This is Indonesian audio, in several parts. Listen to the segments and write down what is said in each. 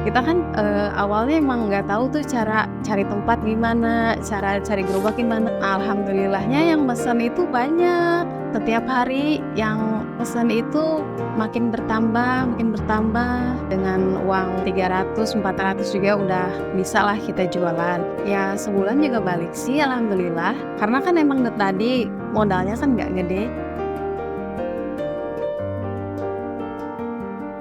Kita kan, awalnya emang nggak tahu tuh cara cari tempat gimana, cara cari gerobak gimana. Alhamdulillahnya yang mesen itu banyak. Setiap hari yang pesen itu makin bertambah. Dengan uang 300, 400 juga udah bisalah kita jualan. Ya sebulan juga balik sih alhamdulillah, karena kan emang tadi modalnya kan nggak gede.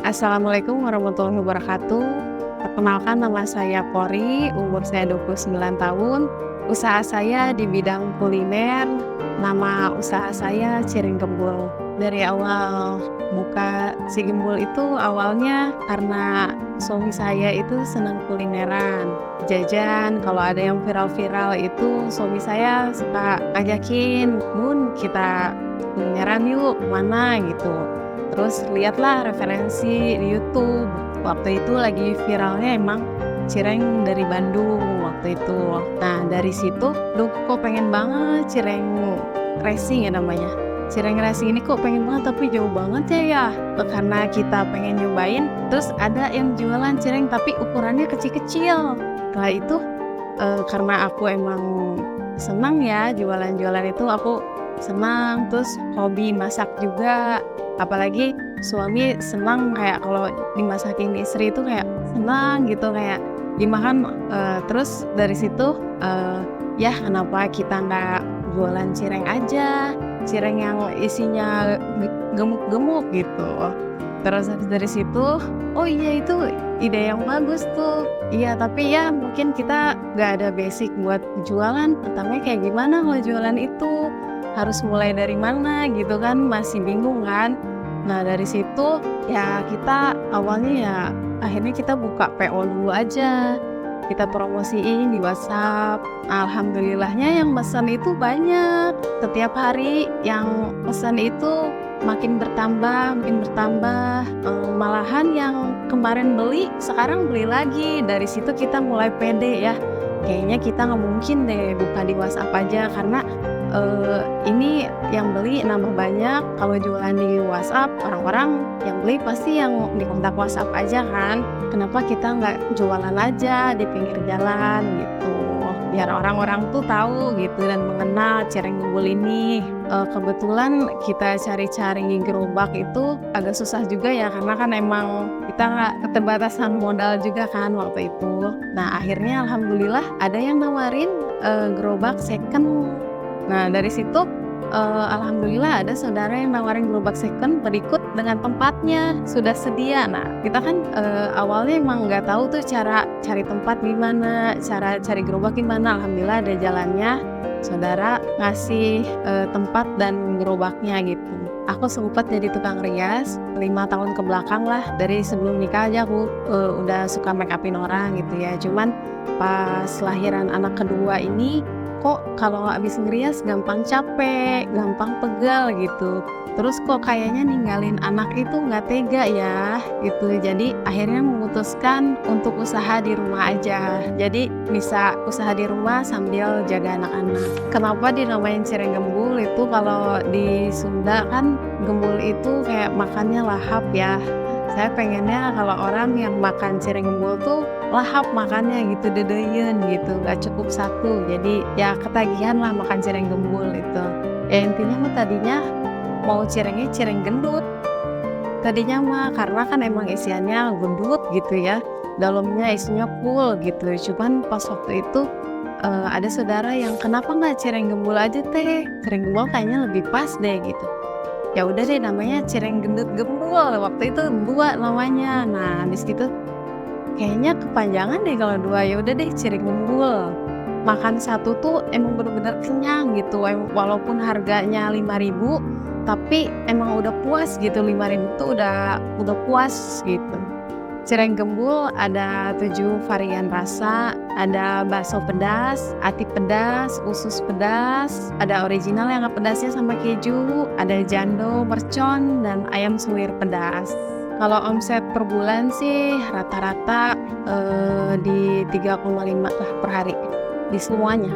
Assalamualaikum warahmatullahi wabarakatuh. Perkenalkan, nama saya Pori, umur saya 29 tahun. Usaha saya di bidang kuliner. Nama usaha saya Cireng Gembul. Dari awal buka si Gembul itu awalnya karena suami saya itu senang kulineran. Jajan, kalau ada yang viral-viral itu suami saya suka ngajakin, "Bun, kita kulineran yuk, kemana?" gitu. Terus lihatlah referensi di YouTube. Waktu itu lagi viralnya emang cireng dari Bandung waktu itu. Nah dari situ, duh kok pengen banget cireng racing ya namanya. Cireng racing ini kok pengen banget tapi jauh banget ya. Karena kita pengen nyobain, terus ada yang jualan cireng tapi ukurannya kecil-kecil. Setelah itu karena aku emang senang ya jualan-jualan itu, aku senang, terus hobi masak juga. Apalagi suami senang kayak kalau dimasakin istri itu kayak senang gitu, kayak dimakan. Terus dari situ ya kenapa kita nggak jualan cireng aja, cireng yang isinya gemuk-gemuk gitu. Terus habis dari situ, oh iya itu ide yang bagus tuh. Iya tapi ya mungkin kita nggak ada basic buat jualan, pertamanya kayak gimana kalau jualan itu, harus mulai dari mana gitu kan, masih bingung kan. Nah dari situ ya kita awalnya ya akhirnya kita buka PO dulu aja, kita promosiin di WhatsApp. Alhamdulillahnya yang pesan itu banyak. Setiap hari yang pesan itu makin bertambah. Malahan yang kemarin beli sekarang beli lagi. Dari situ kita mulai pede ya, kayaknya kita nggak mungkin deh buka di WhatsApp aja, karena ini yang beli nambah banyak. Kalau jualan di WhatsApp, orang-orang yang beli pasti yang di kontak WhatsApp aja kan. Kenapa kita nggak jualan aja di pinggir jalan gitu, biar orang-orang tuh tahu gitu dan mengenal Cireng Gembul ini. Kebetulan kita cari-cari gerobak itu agak susah juga ya, karena kan emang kita nggak keterbatasan modal juga kan waktu itu. Nah akhirnya alhamdulillah ada yang nawarin gerobak second. Nah dari situ alhamdulillah ada saudara yang nawarin gerobak second berikut dengan tempatnya sudah sedia. Nah kita kan awalnya emang nggak tahu tuh cara cari tempat gimana, cara cari gerobak gimana. Alhamdulillah ada jalannya, saudara ngasih tempat dan gerobaknya gitu. Aku sempat jadi tukang rias 5 tahun ke belakang lah. Dari sebelum nikah aja aku udah suka make upin orang gitu ya. Cuman pas lahiran anak kedua ini, kok kalau habis ngerias gampang capek, gampang pegal gitu. Terus kok kayaknya ninggalin anak itu nggak tega ya gitu. Jadi akhirnya memutuskan untuk usaha di rumah aja. Jadi bisa usaha di rumah sambil jaga anak-anak. Kenapa dinamain Cireng Gembul itu, kalau di Sunda kan gembul itu kayak makannya lahap ya. Saya pengennya kalau orang yang makan cireng gembul tuh lahap makannya gitu, dedeyen gitu, gak cukup satu. Jadi ya ketagihan lah makan cireng gembul itu. Ya intinya mah tadinya mau cirengnya cireng gendut. Tadinya mah karena kan emang isiannya gendut gitu ya, dalamnya isinya full gitu. Cuman pas waktu itu ada saudara yang, kenapa nggak cireng gembul aja teh? Cireng gembul kayaknya lebih pas deh gitu. Ya udah deh namanya cireng gendut gembul, waktu itu 2 namanya. Nah di situ kayaknya kepanjangan deh kalau 2, ya udah deh Cireng Gembul. Makan satu tuh emang bener-bener kenyang gitu, walaupun harganya 5.000 tapi emang udah puas gitu. 5.000 tuh udah puas gitu. Cireng Gembul ada 7 varian rasa, ada bakso pedas, ati pedas, usus pedas, ada original yang nggak pedasnya sama keju, ada jando, mercon, dan ayam suwir pedas. Kalau omset per bulan sih rata-rata di 3,5 lah per hari di semuanya.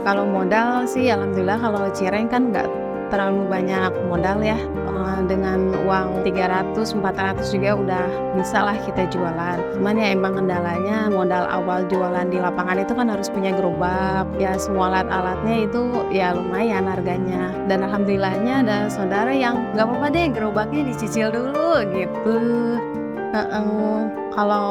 Kalau modal sih alhamdulillah kalau cireng kan nggak terlalu banyak modal ya. dengan uang 300, 400 juga udah bisa lah kita jualan. Cuman ya emang kendalanya modal awal jualan di lapangan itu kan harus punya gerobak, ya semua alat-alatnya itu ya lumayan harganya. Dan alhamdulillahnya ada saudara yang nggak apa-apa deh gerobaknya dicicil dulu gitu. Heeh. Kalau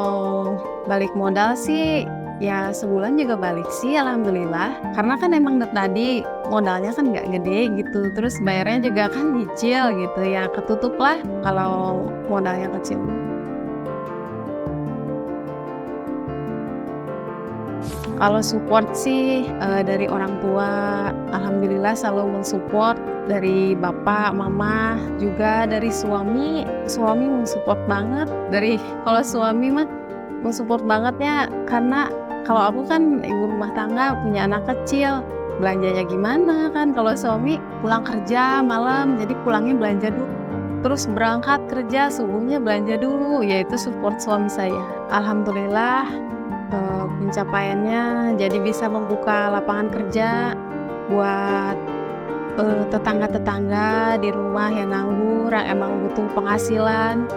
balik modal sih ya sebulan juga balik sih alhamdulillah. Karena kan emang tadi modalnya kan nggak gede gitu. Terus bayarnya juga kan nyicil gitu ya ketutup lah kalau modalnya kecil. Kalau support sih dari orang tua, alhamdulillah selalu mensupport dari bapak, mama, juga dari suami. Suami mensupport banget. Kalau suami mah mensupport bangetnya karena kalau aku kan ibu rumah tangga punya anak kecil, belanjanya gimana kan kalau suami pulang kerja malam jadi pulangnya belanja dulu. Terus berangkat kerja subuhnya belanja dulu, yaitu support suami saya. Alhamdulillah pencapaiannya jadi bisa membuka lapangan kerja buat tetangga-tetangga di rumah yang nganggur, yang emang butuh penghasilan.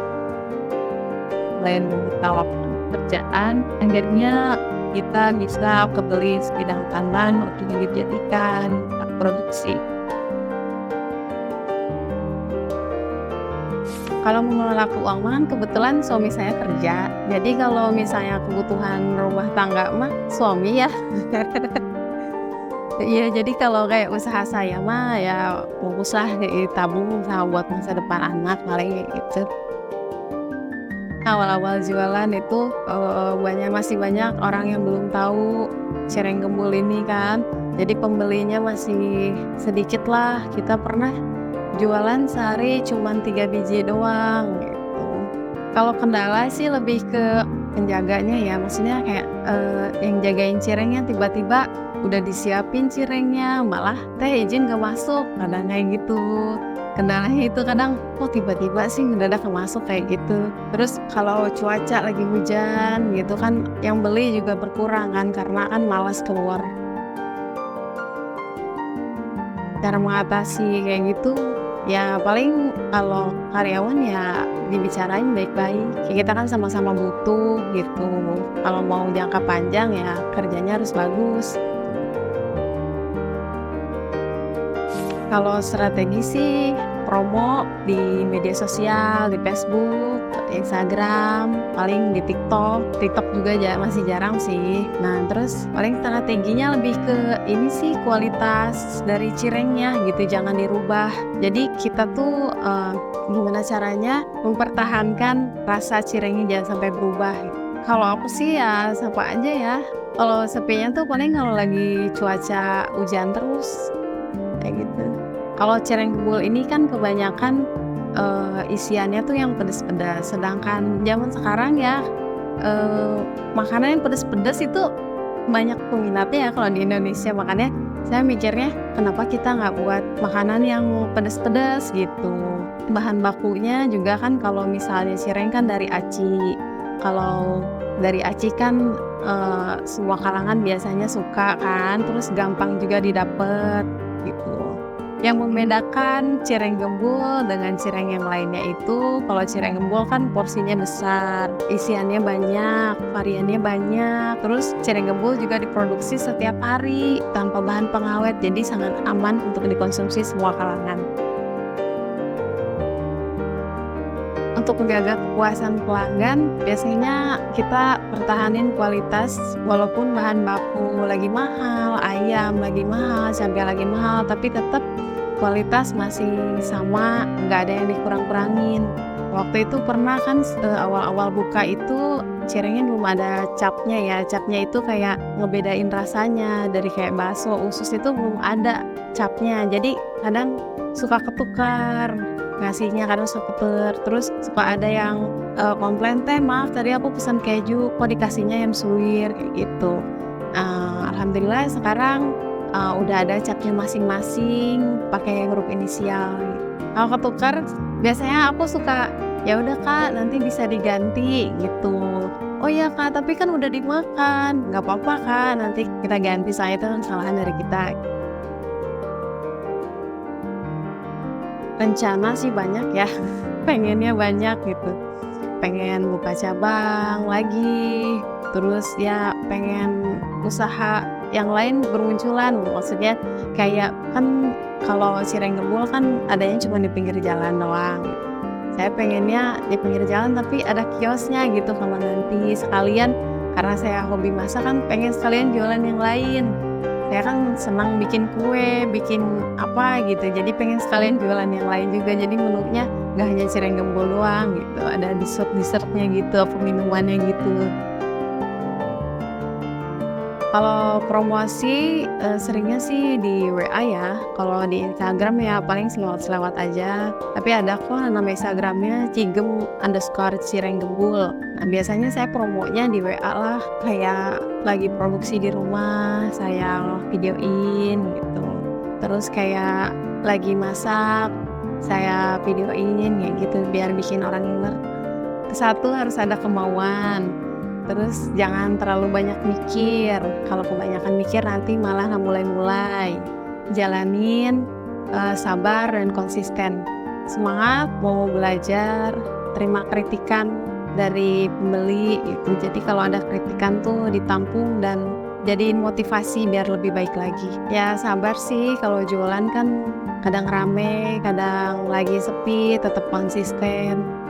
Selain membuka lapangan pekerjaan, akhirnya kita bisa kebeli sebidang tanah untuk dijadikan produksi. Kalau mengelola keuangan kebetulan suami saya kerja. Jadi kalau misalnya kebutuhan rumah tangga mah suami ya. Iya, jadi kalau kayak usaha saya mah ya fokus lah ditabung sama buat masa depan anak paling kayak gitu. Awal-awal jualan itu masih banyak orang yang belum tahu cireng gembul ini kan. Jadi pembelinya masih sedikit lah. Kita pernah jualan sehari cuman 3 biji doang gitu. Kalau kendala sih lebih ke penjaganya ya, maksudnya kayak yang jagain cirengnya tiba-tiba udah disiapin cirengnya malah teh izin gak masuk, kadang kayak gitu. Kendalanya itu kadang kok tiba-tiba sih mendadak masuk kayak gitu. Terus kalau cuaca lagi hujan gitu kan yang beli juga berkurang kan karena kan malas keluar. Cara mengatasi kayak gitu ya paling kalau karyawan ya dibicarain baik-baik. Kayak kita kan sama-sama butuh gitu. Kalau mau jangka panjang ya kerjanya harus bagus. Kalau strategi sih promo di media sosial, di Facebook, Instagram, paling di TikTok. TikTok juga masih jarang sih. Nah, terus paling strateginya lebih ke ini sih kualitas dari cirengnya gitu, jangan dirubah. Jadi kita tuh gimana caranya mempertahankan rasa cirengnya jangan sampai berubah. Kalau aku sih ya sama aja ya. Kalau sepinya tuh paling kalau lagi cuaca hujan terus kayak gitu. Kalau cireng gembul ini kan kebanyakan isiannya tuh yang pedas-pedas. Sedangkan zaman sekarang ya makanan yang pedas-pedas itu banyak peminatnya ya kalau di Indonesia. Makanya saya mikirnya kenapa kita nggak buat makanan yang pedas-pedas gitu. Bahan bakunya juga kan kalau misalnya cireng kan dari aci. Kalau dari aci kan semua kalangan biasanya suka kan. Terus gampang juga didapat gitu. Yang membedakan cireng gembul dengan cireng yang lainnya itu kalau cireng gembul kan porsinya besar, isiannya banyak, variannya banyak. Terus cireng gembul juga diproduksi setiap hari tanpa bahan pengawet, jadi sangat aman untuk dikonsumsi semua kalangan. Untuk menjaga kepuasan pelanggan, biasanya kita pertahanin kualitas walaupun bahan baku lagi mahal, ayam lagi mahal, cabai lagi mahal, tapi tetap kualitas masih sama, nggak ada yang dikurang-kurangin. Waktu itu pernah kan awal-awal buka itu cirengnya belum ada capnya ya. Capnya itu kayak ngebedain rasanya dari kayak bakso usus itu belum ada capnya. Jadi kadang suka ketukar ngasihnya, kadang suka ketukar. Terus suka ada yang komplain, teh maaf tadi aku pesan keju kok dikasihnya yang suwir kayak gitu. Alhamdulillah sekarang udah ada capnya masing-masing pakai huruf inisial. Kalau ketukar biasanya aku suka ya udah kak nanti bisa diganti gitu. Oh iya kak tapi kan udah dimakan, nggak apa-apa kak nanti kita ganti, saya itu kan kesalahan dari kita. Rencana sih banyak ya, pengennya banyak gitu. Pengen buka cabang lagi, terus ya pengen usaha yang lain bermunculan. Maksudnya kayak kan kalau cireng gembul kan adanya cuma di pinggir jalan doang. Saya pengennya di pinggir jalan tapi ada kiosnya gitu kalau nanti sekalian, karena saya hobi masak kan pengen sekalian jualan yang lain. Saya kan senang bikin kue, bikin apa gitu, jadi pengen sekalian jualan yang lain juga. Jadi menunya nggak hanya cireng gembul doang gitu, ada dessert-dessertnya gitu, apa minumannya gitu. Kalau promosi, seringnya sih di WA ya, kalau di Instagram ya paling selewat-selewat aja. Tapi ada kok nama Instagramnya @cigem_cirenggembul. Nah biasanya saya promonya di WA lah, kayak lagi produksi di rumah, saya videoin gitu. Terus kayak lagi masak, saya videoin kayak gitu, biar bikin orang denger. Satu harus ada kemauan. Terus jangan terlalu banyak mikir, kalau kebanyakan mikir nanti malah nggak mulai-mulai. Jalanin, sabar dan konsisten. Semangat, mau belajar, terima kritikan dari pembeli gitu. Jadi kalau ada kritikan tuh ditampung dan jadiin motivasi biar lebih baik lagi. Ya sabar sih, kalau jualan kan kadang rame, kadang lagi sepi, tetap konsisten.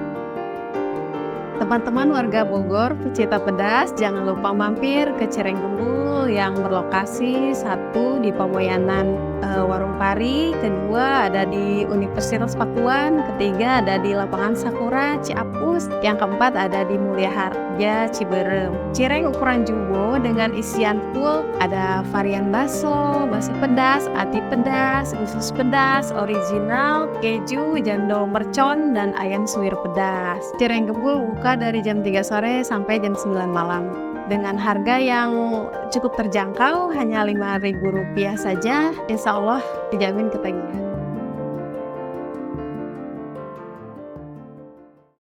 Teman-teman warga Bogor, pecinta pedas, jangan lupa mampir ke Cireng Gembul yang berlokasi satu di Pamoyanan Warung Pari, kedua ada di Universitas Pakuan, ketiga ada di Lapangan Sakura Ciapus, yang keempat ada di Mulia Harja Ciberem. Cireng ukuran jumbo dengan isian full, ada varian bakso, bakso pedas, ati pedas, usus pedas, original, keju, jando mercon, dan ayam suwir pedas. Cireng Gembul buka dari jam 3 sore sampai jam 9 malam. Dengan harga yang cukup terjangkau, hanya Rp5.000 saja, insya Allah dijamin ketagihan.